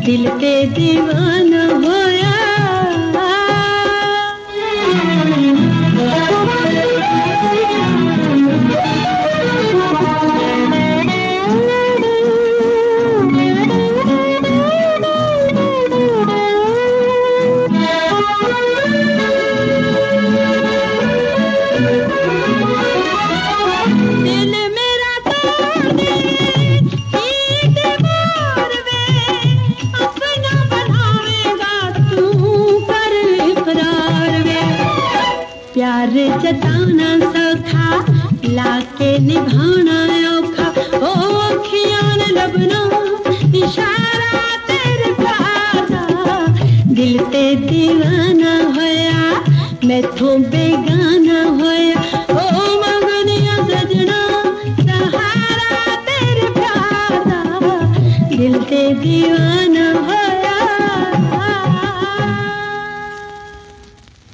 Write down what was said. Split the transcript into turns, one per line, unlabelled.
दिल ते दीवाना होया प्यार जताना सौखा लाके निभाना औखा ओ अखियां ने लबना इशारा तेरे प्यार दा दिल ते दीवाना होया मैथों बेगाना होया ओ मगनिया सजना सहारा तेरे प्यार दा दिल ते दीवाना